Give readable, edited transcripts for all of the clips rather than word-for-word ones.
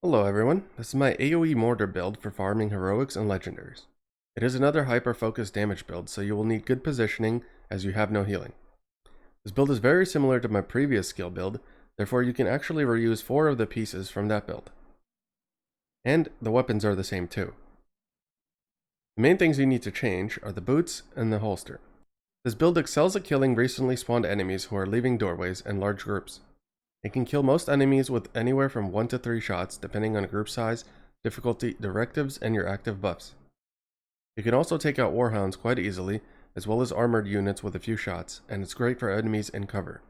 Hello everyone, this is my AoE Mortar build for farming heroics and legendaries. It is another hyper-focused damage build, so you will need good positioning as you have no healing. This build is very similar to my previous skill build, therefore you can actually reuse 4 of the pieces from that build. And the weapons are the same too. The main things you need to change are the boots and the holster. This build excels at killing recently spawned enemies who are leaving doorways and large groups. It can kill most enemies with anywhere from 1 to 3 shots depending on group size, difficulty, directives, and your active buffs. You can also take out warhounds quite easily, as well as armored units with a few shots, and it's great for enemies in cover.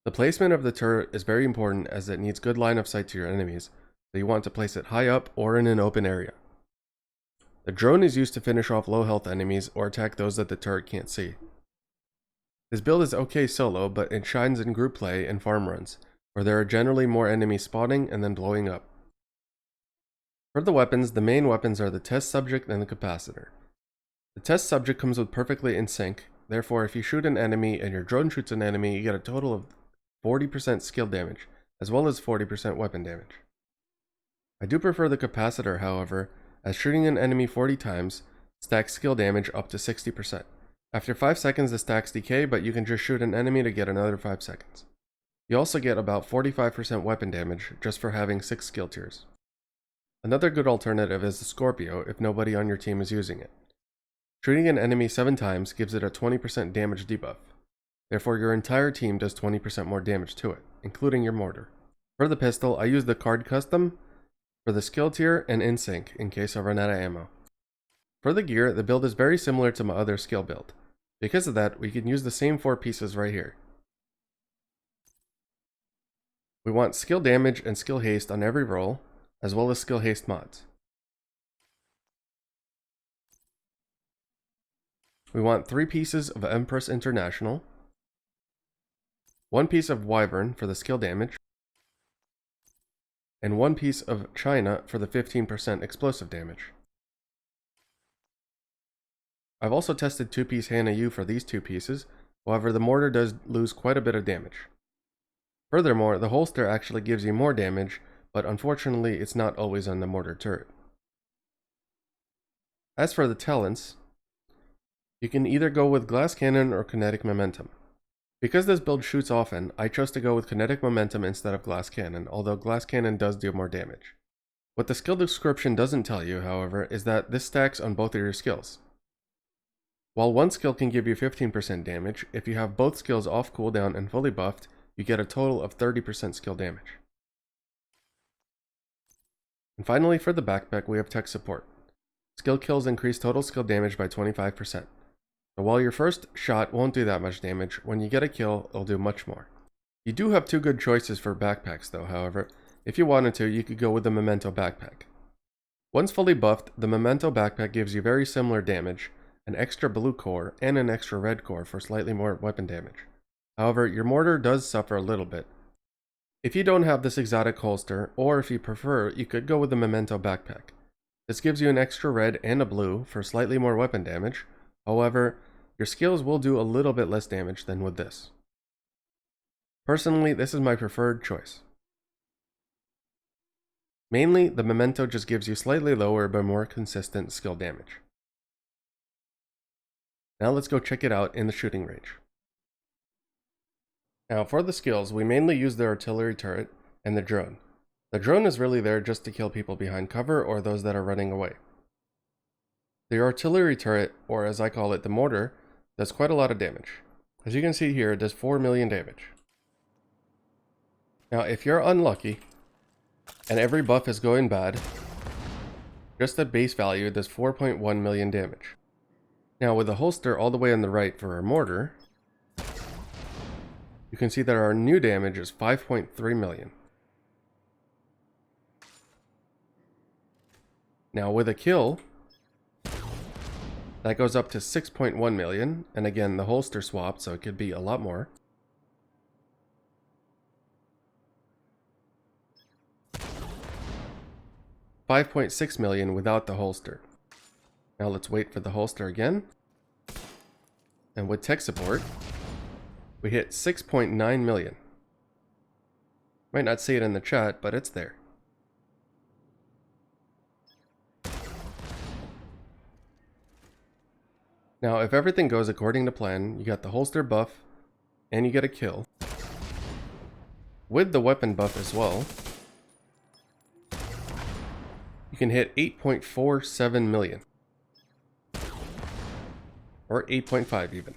The placement of the turret is very important as it needs good line of sight to your enemies, so you want to place it high up or in an open area. The drone is used to finish off low health enemies or attack those that the turret can't see. This build is okay solo, but it shines in group play and farm runs, where there are generally more enemies spawning and then blowing up. For the weapons, the main weapons are the test subject and the capacitor. The test subject comes with perfectly in sync, therefore if you shoot an enemy and your drone shoots an enemy, you get a total of 40% skill damage, as well as 40% weapon damage. I do prefer the capacitor, however, as shooting an enemy 40 times stacks skill damage up to 60%. After 5 seconds the stacks decay, but you can just shoot an enemy to get another 5 seconds. You also get about 45% weapon damage just for having 6 skill tiers. Another good alternative is the Scorpio if nobody on your team is using it. Shooting an enemy 7 times gives it a 20% damage debuff. Therefore your entire team does 20% more damage to it, including your mortar. For the pistol, I use the card custom for the skill tier and in sync in case I run out of ammo. For the gear, the build is very similar to my other skill build. Because of that, we can use the same 4 pieces right here. We want skill damage and skill haste on every roll, as well as skill haste mods. We want 3 pieces of Empress International, 1 piece of Wyvern for the skill damage, and 1 piece of China for the 15% explosive damage. I've also tested 2-piece Hana U for these 2 pieces, however the mortar does lose quite a bit of damage. Furthermore, the holster actually gives you more damage, but unfortunately it's not always on the mortar turret. As for the talents, you can either go with glass cannon or kinetic momentum. Because this build shoots often, I chose to go with kinetic momentum instead of glass cannon, although glass cannon does do more damage. What the skill description doesn't tell you, however, is that this stacks on both of your skills. While one skill can give you 15% damage, if you have both skills off cooldown and fully buffed, you get a total of 30% skill damage. And finally, for the backpack, we have tech support. Skill kills increase total skill damage by 25%. So while your first shot won't do that much damage, when you get a kill, it'll do much more. You do have 2 good choices for backpacks though, however. If you wanted to, you could go with the Memento backpack. Once fully buffed, the Memento backpack gives you very similar damage, an extra blue core, and an extra red core for slightly more weapon damage. However, your mortar does suffer a little bit. If you don't have this exotic holster, or if you prefer, you could go with the Memento backpack. This gives you an extra red and a blue for slightly more weapon damage. However, your skills will do a little bit less damage than with this. Personally, this is my preferred choice. Mainly, the Memento just gives you slightly lower but more consistent skill damage. Now let's go check it out in the shooting range. Now for the skills, we mainly use the artillery turret and the drone. The drone is really there just to kill people behind cover or those that are running away. The artillery turret, or as I call it, the mortar, does quite a lot of damage. As you can see here, it does 4 million damage. Now if you're unlucky, and every buff is going bad, just at base value it does 4.1 million damage. Now with the holster all the way on the right for our mortar, you can see that our new damage is 5.3 million. Now with a kill, that goes up to 6.1 million, and again the holster swapped so it could be a lot more. $5.6 million without the holster. Now let's wait for the holster again. And with tech support, we hit 6.9 million. Might not see it in the chat, but it's there. Now, if everything goes according to plan, you got the holster buff, and you get a kill. With the weapon buff as well, you can hit 8.47 million. Or 8.5 even.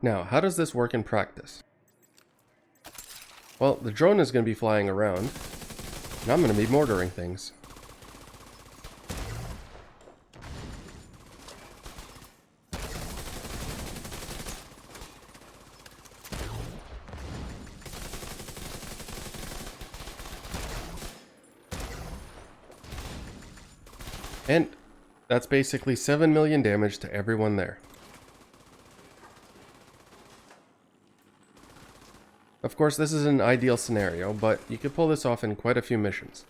Now, how does this work in practice? Well, the drone is going to be flying around, and I'm going to be mortaring things. And that's basically 7 million damage to everyone there. Of course, this is an ideal scenario, but you could pull this off in quite a few missions.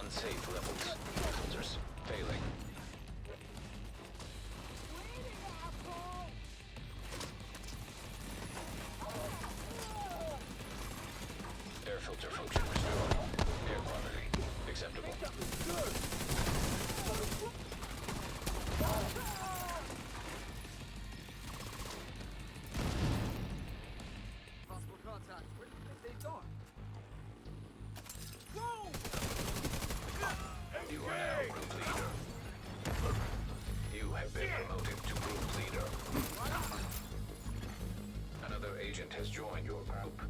Unsafe levels. Filters failing. Air filter function restored. Air quality acceptable. Possible contact. Where do you think they've gone? You are now group leader. You have been promoted to group leader. Another agent has joined your group.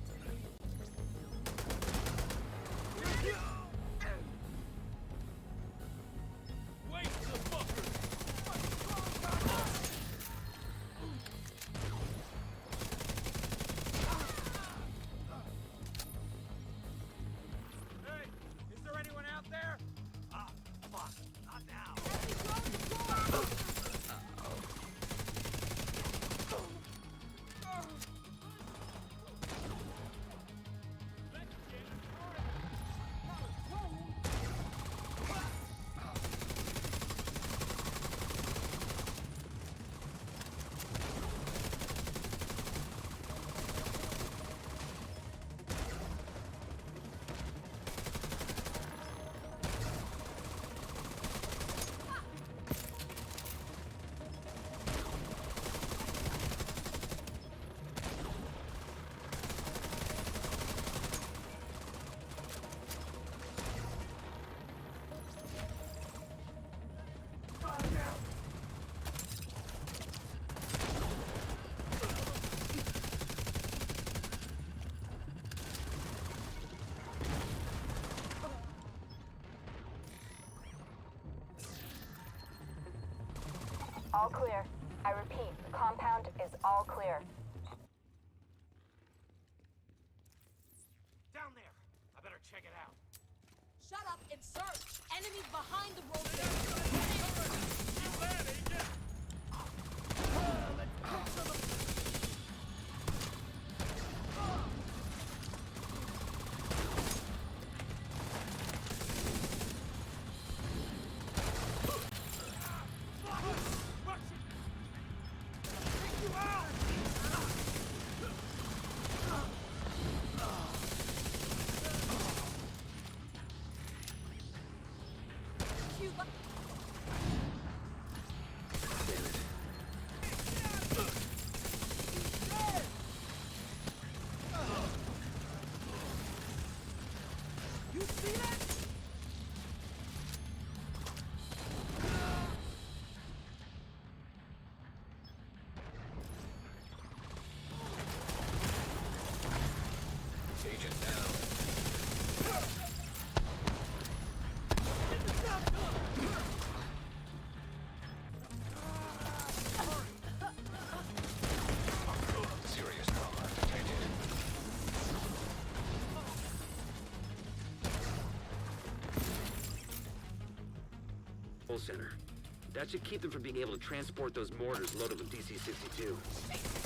Wait the fucker! Hey, is there anyone out there? Ah, fuck, not now. All clear. I repeat, the compound is all clear. Down there. I better check it out. Shut up and search! Enemies behind the road. You bad, agent! You see that? Agent down. Serious trauma detected. Center. That should keep them from being able to transport those mortars loaded with DC-62.